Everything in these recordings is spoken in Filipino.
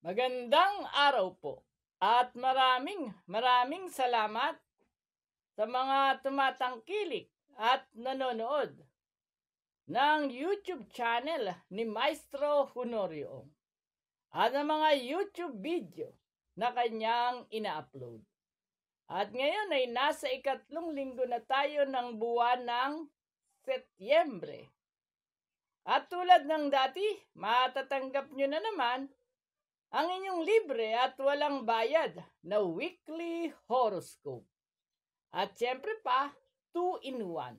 Magandang araw po at maraming salamat sa mga tumatangkilik at nanonood ng YouTube channel ni Maestro Honorio at ng mga YouTube video na kanyang ina-upload. At ngayon ay nasa ikatlong linggo na tayo ng buwan ng Setyembre. At tulad ng dati, matatanggap nyo na naman ang inyong libre at walang bayad na weekly horoscope. At syempre pa, 2-in-1.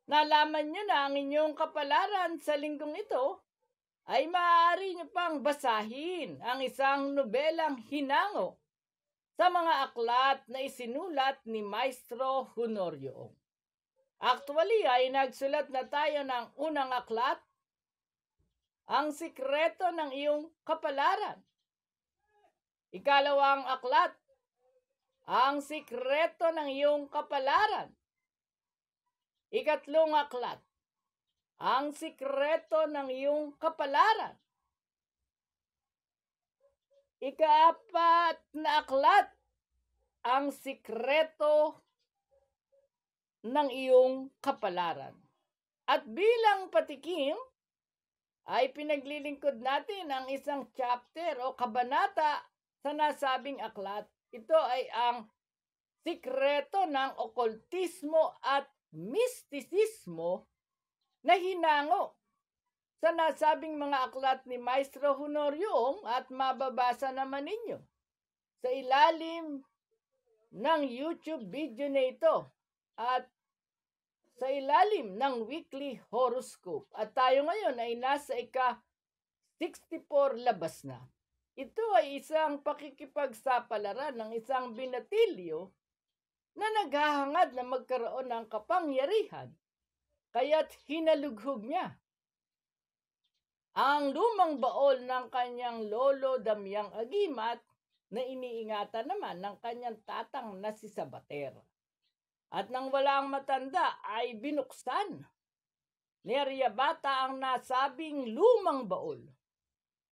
Nalaman nyo na ang inyong kapalaran sa linggong ito, ay maaari nyo pang basahin ang isang nobelang hinango sa mga aklat na isinulat ni Maestro Honorio. Actually ay nagsulat na tayo ng unang aklat, Ang Sikreto ng Iyong Kapalaran. Ikalawang aklat, Ang Sikreto ng Iyong Kapalaran. Ikatlong aklat, Ang Sikreto ng Iyong Kapalaran. Ikaapat na aklat, Ang Sikreto ng Iyong Kapalaran. At bilang patikim, ay pinaglilingkod natin ang isang chapter o kabanata sa nasabing aklat. Ito ay ang sikreto ng okultismo at mistisismo na hinango sa nasabing mga aklat ni Maestro Honorio at mababasa naman ninyo sa ilalim ng YouTube video na ito at sa ilalim ng weekly horoscope. At tayo ngayon ay nasa ika-64 labas na. Ito ay isang pakikipagsapalaran ng isang binatilyo na naghahangad na magkaroon ng kapangyarihan, kaya't hinalughog niya ang lumang baol ng kanyang lolo Damiang Agimat na iniingatan naman ng kanyang tatang na si Sabater. At nang walang matanda ay binuksan ni Aryabhata ang nasabing lumang baol.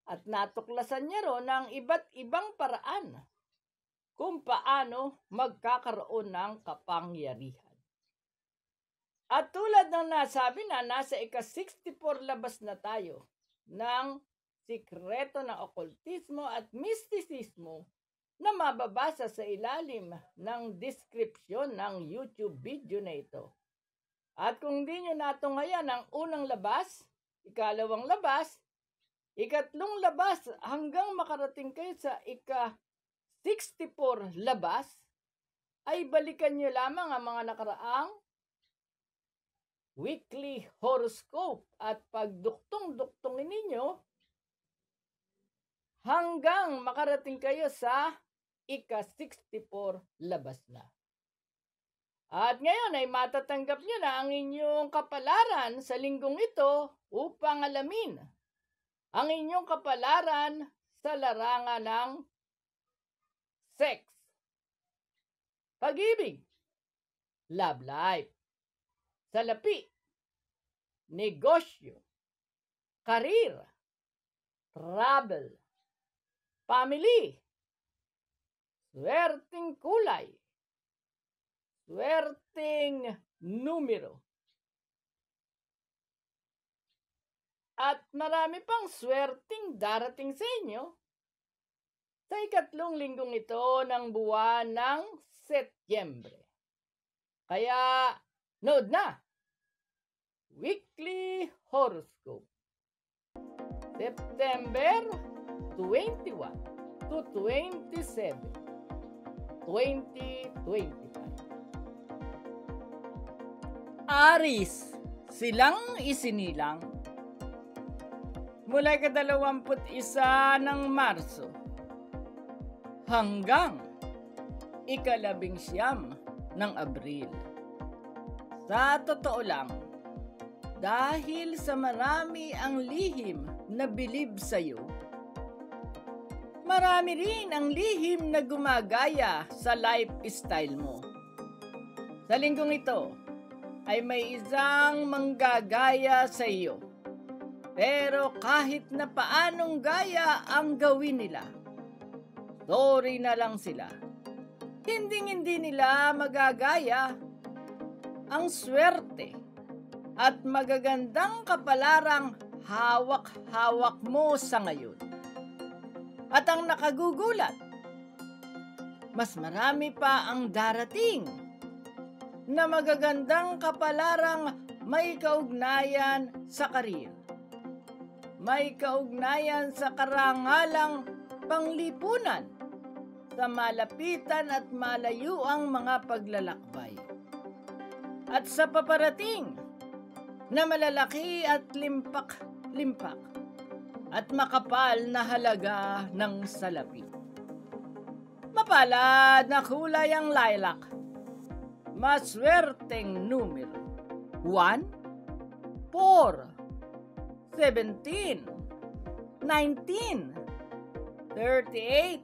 At natuklasan niya ron ng iba't ibang paraan kung paano magkakaroon ng kapangyarihan. At tulad ng nasabi na, nasa ika-64 labas na tayo ng sikreto ng okultismo at mistisismo na mababasa sa ilalim ng description ng YouTube video na ito. At kung di nyo natunghayan ang unang labas, ikalawang labas, ikatlong labas hanggang makarating kayo sa ika-64 labas, ay balikan nyo lamang ang mga nakaraang weekly horoscope at pagduktong-duktongin ninyo hanggang makarating kayo sa ika-64 labas na. At ngayon ay matatanggap nyo na ang inyong kapalaran sa linggong ito upang alamin ang inyong kapalaran sa larangan ng sex, pag-ibig, love life, salapi, negosyo, karir, travel, family, swerteng kulay, swerteng numero, at marami pang swerteng darating sa inyo sa ikatlong linggong ito ng buwan ng Setyembre. Kaya, nood na! Weekly Horoscope. September 21 to 27, 2025. Aris, silang isinilang mula ika-21 ng Marso hanggang ika-19 ng Abril. Sa totoo lang, dahil sa marami ang lihim na bilib sa'yo, marami rin ang lihim na gumagaya sa lifestyle mo. Sa linggong ito, ay may isang manggagaya sa iyo Pero kahit na paanong gaya ang gawin nila, sorry na lang sila. Hindi nila magagaya ang swerte at magagandang kapalarang hawak-hawak mo sa ngayon. At ang nakagugulat, mas marami pa ang darating na magagandang kapalarang may kaugnayan sa karir, may kaugnayan sa karangalang panglipunan, sa malapitan at malayuang mga paglalakbay, at sa paparating na malalaki at limpak at makapal na halaga ng salapi. Mapalad na kulay ang lilac, maswerteng numero 1, 4, 17, 19, 38,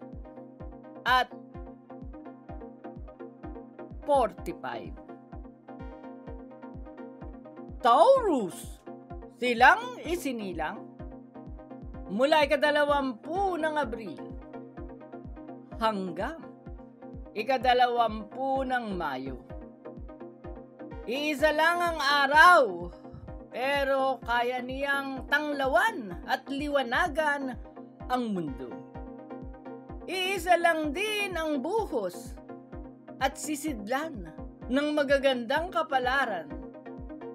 at 45. Taurus, silang isinilang mula ika-20 ng Abril hanggang ika-20 ng Mayo. Iisa lang ang araw, pero kaya niyang tanglawan at liwanagan ang mundo. Iisa lang din ang buhos at sisidlan ng magagandang kapalaran,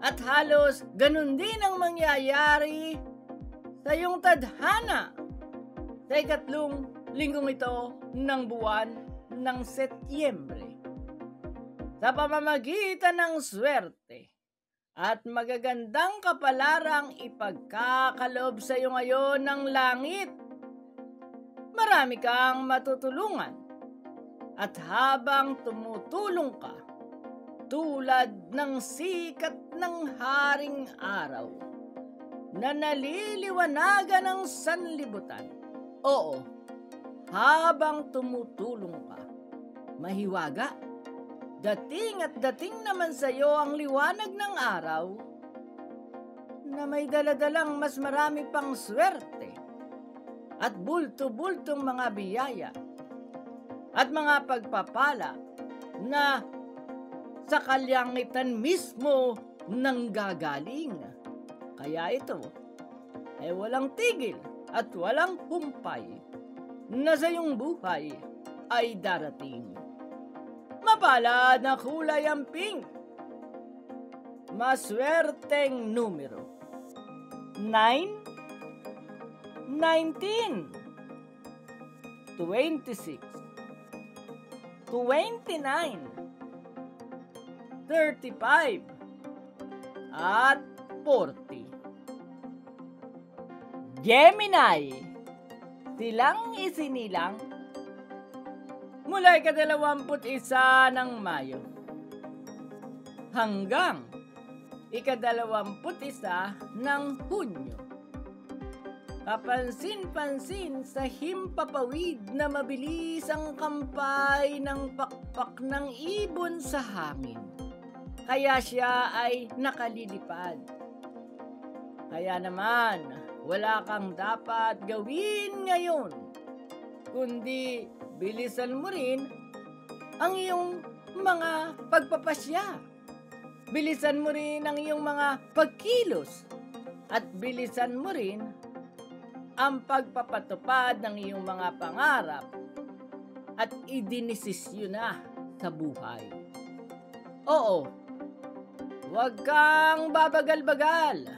at halos ganun din ang mangyayari sa iyong tadhana sa ikatlong linggong ito ng buwan ng Setyembre. Sa pamamagitan ng swerte at magagandang kapalarang ipagkakaloob sa iyo ngayon ng langit, marami kang matutulungan, at habang tumutulong ka, tulad ng sikat ng haring araw na naliliwanagan ng sanlibutan. Oo, habang tumutulong ka, mahiwaga, dating at dating naman sa iyo ang liwanag ng araw na may daladalang mas marami pang swerte at bulto-bultong mga biyaya at mga pagpapala na sa kalangitan mismo nanggagaling. Kaya ito ay walang tigil at walang humpay na sa iyong buhay ay darating. Mapalad na kulay ang pink, maswerteng numero 9, 19, 26, 29, 35, at 40. Gemini, silang isinilang mula ika-21 ng Mayo hanggang ika-21 ng Hunyo. Kapansin-pansin sa himpapawid na mabilis ang kampay ng pakpak ng ibon sa hangin, kaya siya ay nakalilipad. Kaya naman, wala kang dapat gawin ngayon, kundi bilisan mo rin ang iyong mga pagpapasya. Bilisan mo rin ang iyong mga pagkilos, at bilisan mo rin ang pagpapatupad ng iyong mga pangarap at idinesisyon na sa buhay. Oo, huwag kang babagal-bagal,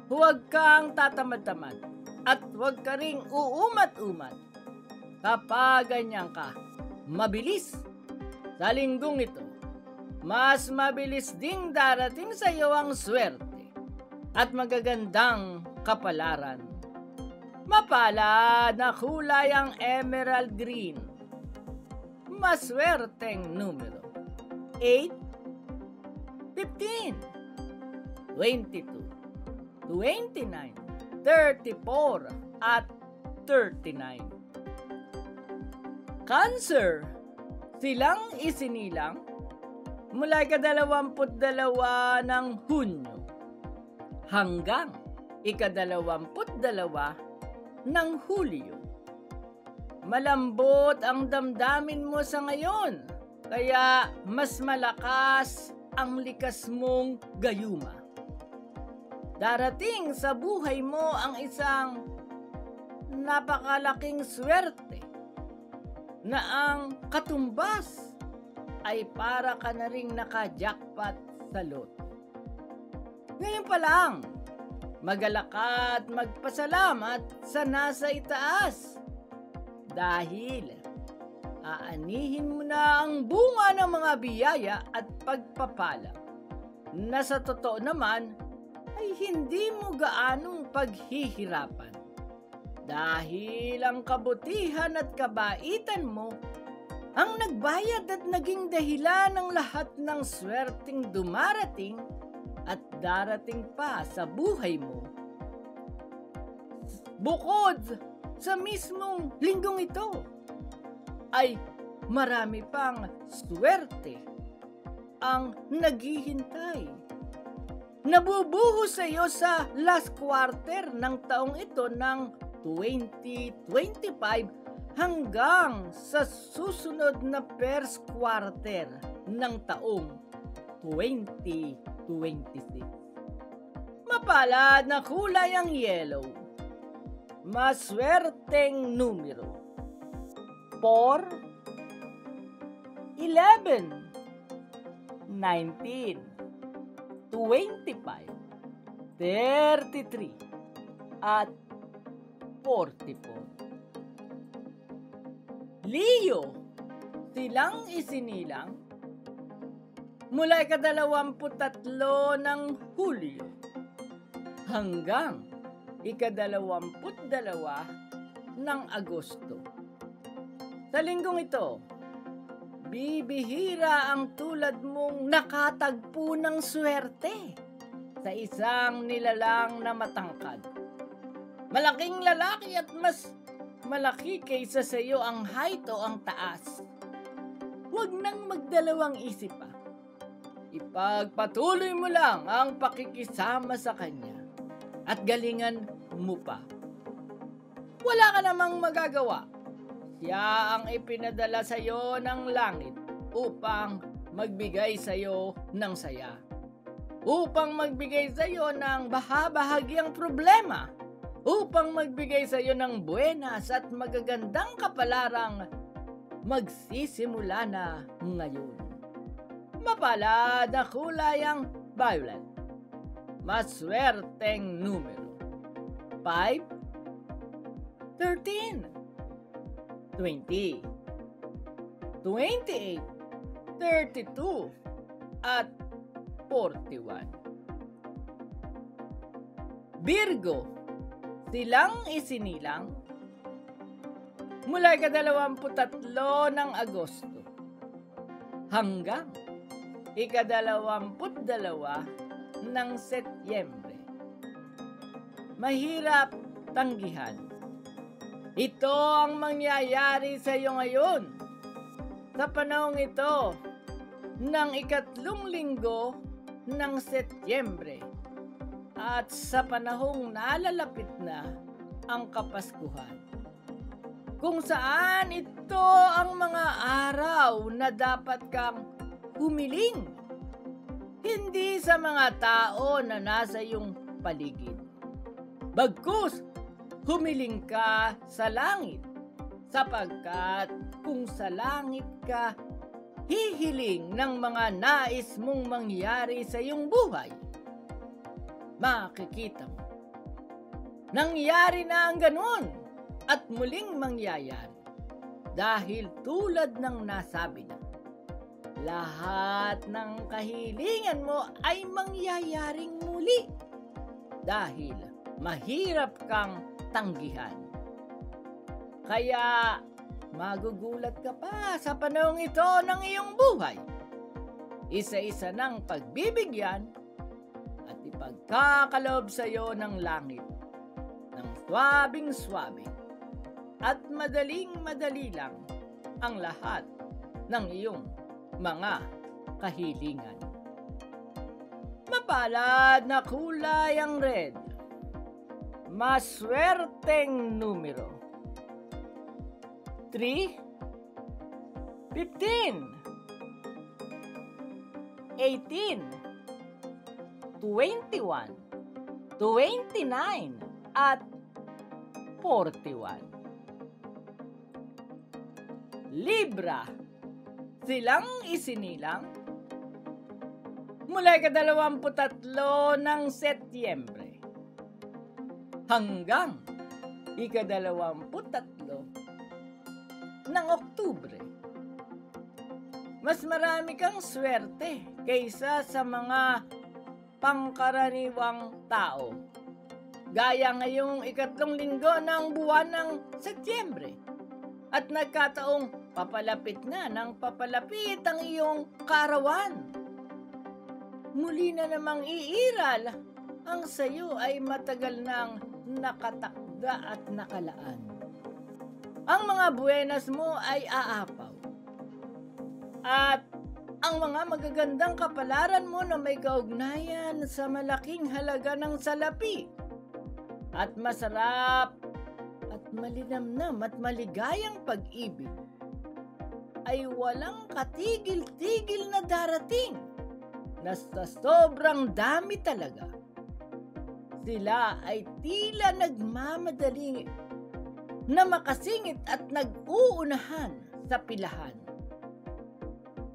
huwag kang tatamad-tamad, at huwag ka ring uumat-umat. Kapag ganyan ka, mabilis sa linggong ito, mas mabilis ding darating sa iyo ang swerte at magagandang kapalaran. Mapalad na kulay ang emerald green, maswerteng numero 8, 15, 22, 29, 34, at 39. Cancer, silang isinilang mula ika-22 ng Hunyo hanggang ikadalawamput-dalawa ng Hulyo. Malambot ang damdamin mo sa ngayon, kaya mas malakas ang likas mong gayuma. Darating sa buhay mo ang isang napakalaking swerte na ang katumbas ay para ka na ring naka-jackpot sa loto. Ngayon pa lang, magalak ka at magpasalamat sa nasa itaas dahil aanihin mo na ang bunga ng mga biyaya at pagpapala na sa totoo naman ay hindi mo gaanong paghihirapan dahil ang kabutihan at kabaitan mo ang nagbayad at naging dahilan ng lahat ng swerteng dumarating at darating pa sa buhay mo. Bukod sa mismong linggong ito, ay marami pang swerte ang naghihintay. Nabubuhos sa iyo sa last quarter ng taong ito ng 2025 hanggang sa susunod na first quarter ng taong 2026. Mapalad na kulay ang yellow. Maswerteng numero 4, 11, 19, 25, 33, at 44. Leo, silang isinilang mula ikadalawamput-tatlo ng Hulyo hanggang ikadalawamput-dalawa ng Agosto. Sa linggong ito, bibihira ang tulad mong nakatagpo ng swerte sa isang nilalang na matangkad. Malaking lalaki at mas malaki kaysa sa iyo ang height o ang taas. Huwag nang magdalawang isip pa. Ipagpatuloy mo lang ang pakikisama sa kanya at galingan mo pa. Wala ka namang magagawa. Siya ang ipinadala sa iyo ng langit upang magbigay sa iyo ng saya. Upang magbigay sa iyo ng bahabahagyang problema. Upang magbigay sa iyo ng buenas at magagandang kapalarang magsisimula na ngayon. Mapalad na kulay ang violet. Maswerteng numero 5, 13, 20, 28, 32, at 41. Virgo, silang isinilang mula ikadalawamput-tatlo ng Agosto hanggang ikadalawamput-dalawa ng Setyembre. Mahirap tanggihan. Ito ang mangyayari sa iyo ngayon sa panahong ito ng ikatlong linggo ng Setyembre at sa panahong nalalapit na ang Kapaskuhan, kung saan ito ang mga araw na dapat kang humiling, hindi sa mga tao na nasa iyong paligid. Bagkus, humiling ka sa langit, sapagkat kung sa langit ka hihiling ng mga nais mong mangyari sa iyong buhay, makikita mo. Nangyari na ang ganun at muling mangyayari dahil tulad ng nasabi na, lahat ng kahilingan mo ay mangyayaring muli dahil mahirap kang tanggihan. Kaya magugulat ka pa sa panahong ito ng iyong buhay. Isa-isa ng pagbibigyan at ipagkakaloob sa iyo ng langit ng swabing-swabe at madaling-madali lang ang lahat ng iyong mga kahilingan. Mapalad na kulay ang red. maswerteng numero. 3, 15, 18, 21, 29, at 41. Libra, silang isinilang mula ika-23 ng Setyembre hanggang ika-23 ng Oktubre. Mas marami kang swerte kaysa sa mga pangkaraniwang tao. Gaya ngayong ikatlong linggo ng buwan ng Setyembre. At nagkataong papalapit na ng papalapit ang iyong kaarawan. Muli na namang iiral ang sayo ay matagal nang nakatakda at nakalaan. Ang mga buenas mo ay aapaw. At ang mga magagandang kapalaran mo na may kaugnayan sa malaking halaga ng salapi at masarap at malinamnam at maligayang pag-ibig ay walang katigil-tigil na darating na sa sobrang dami talaga. Sila ay tila nagmamadaling na makasingit at nag-uunahan sa pilahan.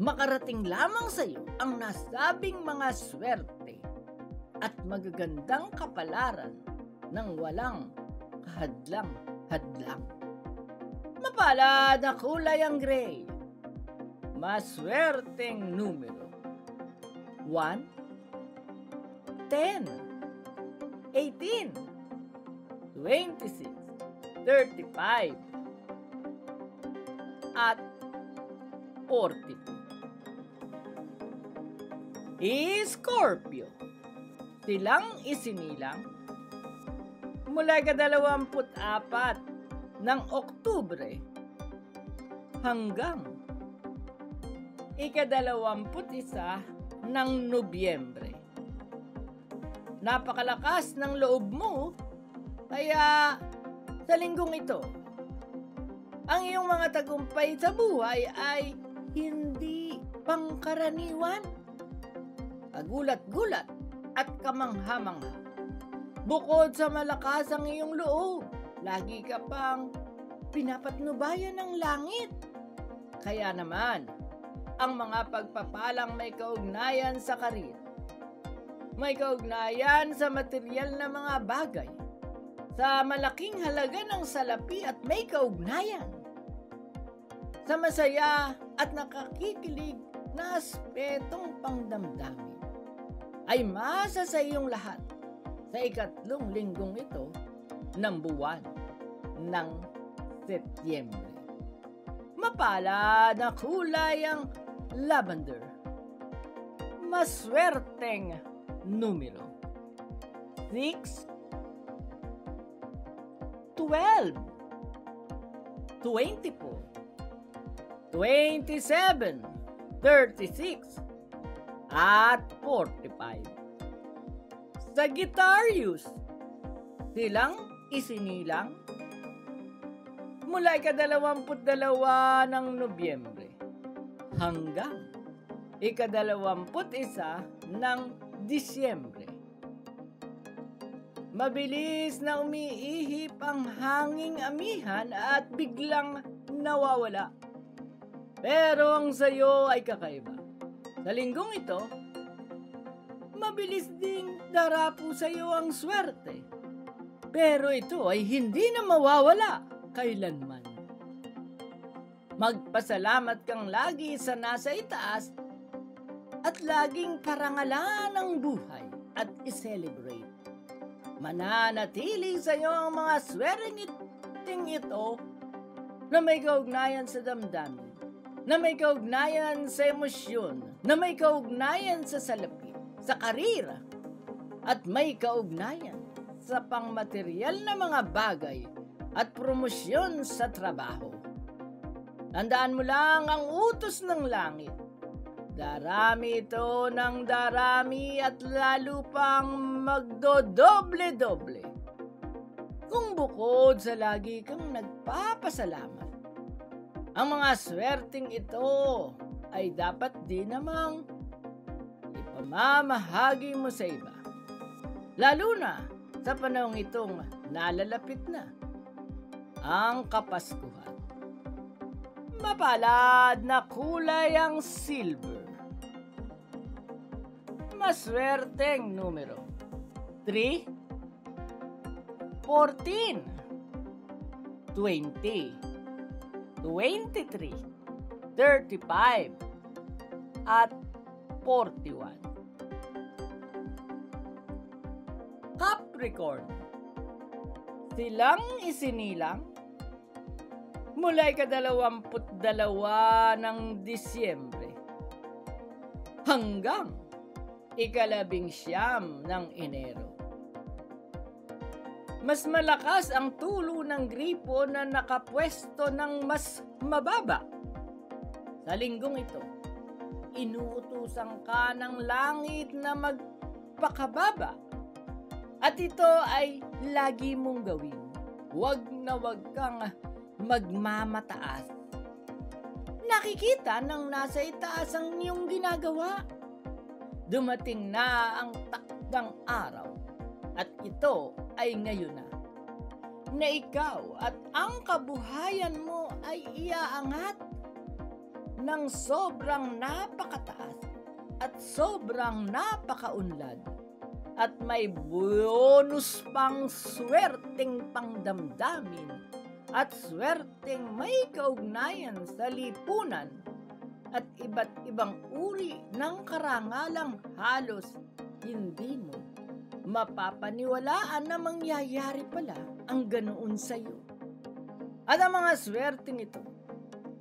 Makarating lamang sa iyo ang nasabing mga swerte at magagandang kapalaran ng walang kahadlang-hadlang. Mapalad na kulay ang gray. Maswerteng numero. 1, 10, 18, 26, 35, at 42. Scorpio, silang isinilang mula ika-24 ng Oktubre hanggang ika-21 ng Nobyembre. Napakalakas ng loob mo, kaya sa linggong ito, ang iyong mga tagumpay sa buhay ay hindi pangkaraniwan. Kagulat-gulat at kamangha-mangha. Bukod sa malakas ang iyong loob, lagi ka pang pinapatnubayan ng langit. Kaya naman, ang mga pagpapalang may kaugnayan sa karir, may kaugnayan sa material na mga bagay, sa malaking halaga ng salapi at may kaugnayan, sa masaya at nakakikilig na aspetong pangdamdamin, ay masa sa iyong lahat sa ikatlong linggong ito ng buwan ng Setyembre. Mapalad na kulay ang lavender. Maswerteng numero. 6, 12, 24, 27, 36, at 45. Sagittarius, silang isinilang mula ika-22 ng Nobyembre hanggang ika-21 ng Disyembre. Mabilis na umiihip ang hanging amihan at biglang nawawala. Pero ang sayo ay kakaiba. Sa linggong ito, mabilis ding darapo sa iyo ang swerte. Pero ito ay hindi na mawawala kailanman. Magpasalamat kang lagi sa nasa itaas at laging parangalan ang buhay at i-celebrate. Mananatili sa iyo ang mga swerteng ito na may kaugnayan sa damdamin, na may kaugnayan sa emosyon, na may kaugnayan sa salapi, sa karira, at may kaugnayan sa pangmaterial na mga bagay at promosyon sa trabaho. Tandaan mo lang ang utos ng langit. Darami ito ng darami at lalo pang magdodoble-doble. Kung bukod sa lagi kang nagpapasalamat, ang mga swerteng ito ay dapat din namang ipamamahagi mo sa iba. Lalo na sa panahong itong nalalapit na ang Kapaskuhan. Mapalad na kulay ang silver. Maswerteng numero 3, 14, 20, 23, 35, at 41. Capricorn, silang isinilang mula ika-22 ng Disyembre hanggang ika-19 ng Enero. Mas malakas ang tulo ng gripo na nakapwesto ng mas mababa. Sa linggong ito, inuutusan ka ng langit na magpakababa. At ito ay lagi mong gawin. Huwag na huwag kang magmamataas. Nakikita ng nasa itaas ang iyong ginagawa. Dumating na ang takdang araw at ito ay ngayon na ikaw at ang kabuhayan mo ay iaangat ng sobrang napakataas at sobrang napakaunlad at may bonus pang swerteng pangdamdamin at swerteng may kaugnayan sa lipunan at iba't ibang uri ng karangalang halos hindi mo mapapaniwalaan na mangyayari pala ang ganoon sa iyo. At ang mga swerteng ito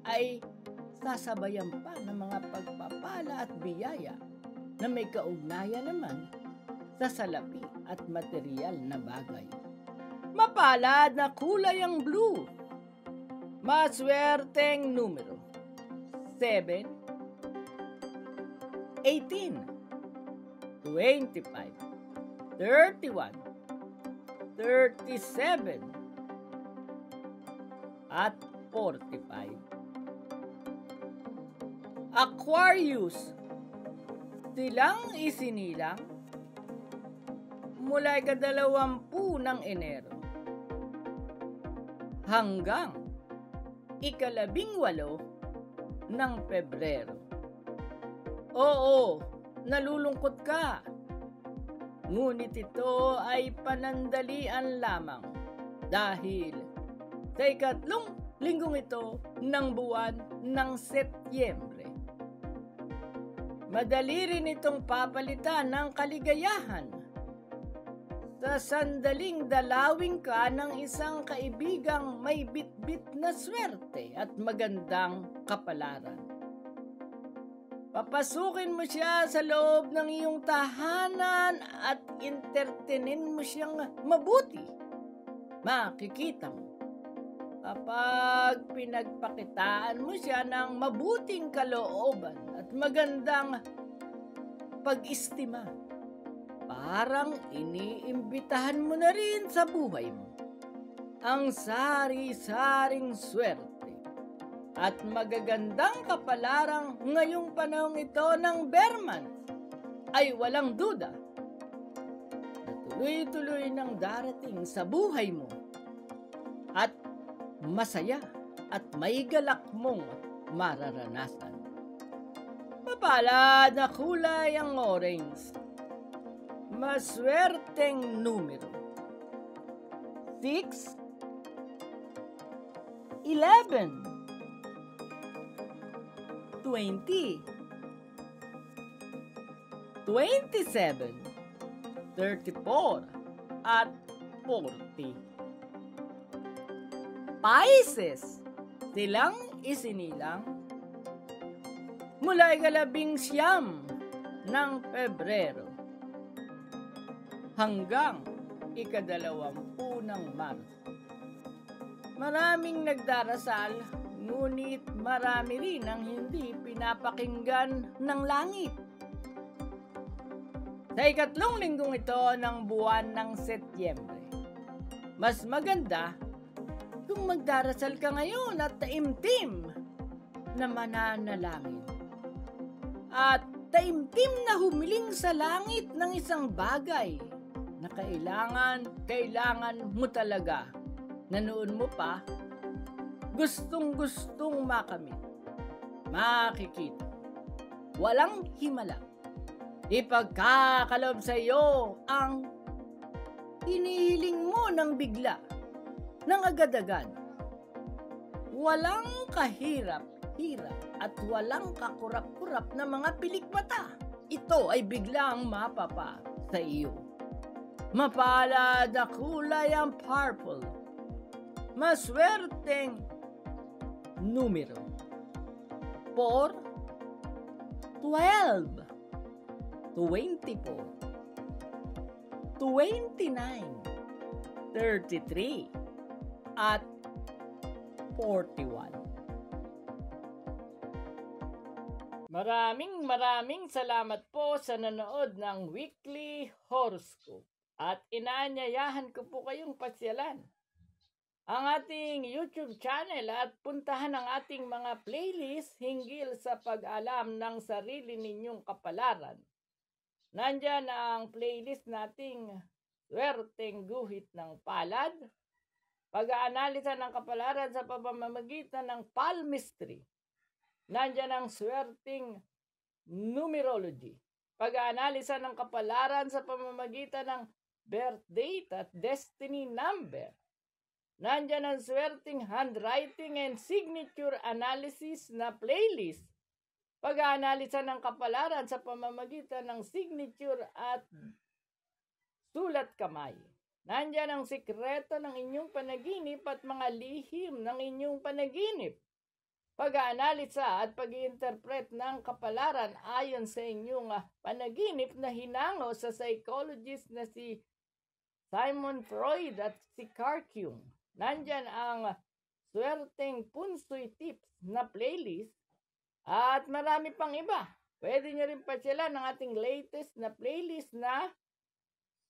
ay sasabayan pa ng mga pagpapala at biyaya na may kaugnayan naman sa salapi at material na bagay. Mapalad na kulay ang blue. Maswerteng numero 7, 18, 25, 31, 37, at 45. Aquarius, silang isinilang mula ika-20 ng Enero hanggang ika-18 ng Pebrero. Oo, nalulungkot ka. Ngunit ito ay panandalian lamang dahil sa ikatlong linggong ito ng buwan ng Setyembre. Madali rin itong papalitan ng kaligayahan sa sandaling dalawin ka ng isang kaibigang may bitbit na swerte at magandang kapalaran. Papasukin mo siya sa loob ng iyong tahanan at entertainin mo siyang mabuti. Makikita mo, kapag pinagpakitaan mo siya ng mabuting kalooban at magandang pag-istima, parang iniimbitahan mo na rin sa buhay mo ang sari-saring swerte at magagandang kapalarang ngayong panahong ito ng Berman ay walang duda na tuloy-tuloy nang darating sa buhay mo at masaya at may galak mong mararanasan. Mapalad na kulay ang orange. Maswerteng numero 6, 11, 20, 27, 34, at 40. Pisces, silang isinilang mula ika-19 ng Pebrero hanggang ika-20 ng Marso. Maraming nagdarasal, ngunit marami rin ang hindi pinapakinggan ng langit. Sa ikatlong linggong ito ng buwan ng Setyembre, mas maganda kung magdarasal ka ngayon at taimtim na mananalangin. At taimtim na humiling sa langit ng isang bagay na kailangan mo talaga na noon mo pa gustong makamit, makikita, walang himala. Ipagkakaloob sa iyo ang hinihiling mo ng bigla, ng agad-agad. Walang kahirap-hirap at walang kakurap-kurap na mga pilikmata. Ito ay biglang mapapa sa iyo. Mapalad na kulay ang purple. Maswerteng numero. 4, 12, 24, 29, 33, at 41. Maraming salamat po sa nanood ng Weekly Horoscope. At inaanyayahan ko po kayong pasyalan ang ating YouTube channel at puntahan ang ating mga playlist hinggil sa pag-alam ng sarili ninyong kapalaran. Nandyan ang playlist nating Swerteng Guhit ng Palad, pag-aanalisa ng kapalaran sa pamamagitan ng palmistry. Nandyan ang Swerteng Numerology, pag-aanalisa ng kapalaran sa pamamagitan ng birth date at destiny number. Nandyan ang Swerteng Handwriting and Signature Analysis na playlist, pag-aanalisa ng kapalaran sa pamamagitan ng signature at sulat kamay. Nandyan ang sikreto ng inyong panaginip at mga lihim ng inyong panaginip, pag-aanalisa at pag-i-interpret ng kapalaran ayon sa inyong panaginip na hinango sa psychologist na si Simon Freud at si Carl Jung. Nandyan ang Swerteng Punsoy Tips na playlist at marami pang iba. Pwede nyo rin pasyalan ng ating latest na playlist na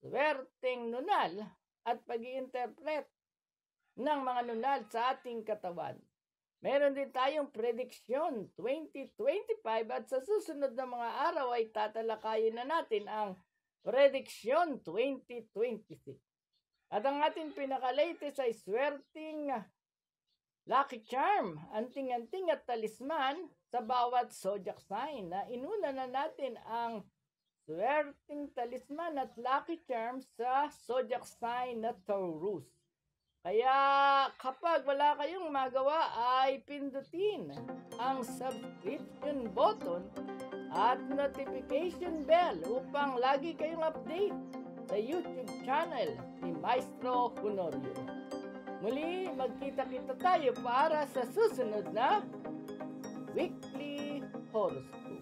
Swerteng Nunal at pag-i-interpret ng mga nunal sa ating katawan. Meron din tayong prediksyon 2025 at sa susunod na mga araw ay tatalakayin na natin ang prediksyon 2026. At ang ating pinaka-latest ay Swerteng Lucky Charm, anting-anting at talisman sa bawat zodiac sign. Na inuna na natin ang Swerteng Talisman at Lucky Charm sa zodiac sign na Taurus. Kaya kapag wala kayong magawa ay pindutin ang subscription button at notification bell upang lagi kayong update sa YouTube channel ni Maestro Honorio. Muli, magkita-kita tayo para sa susunod na Weekly Horoscope.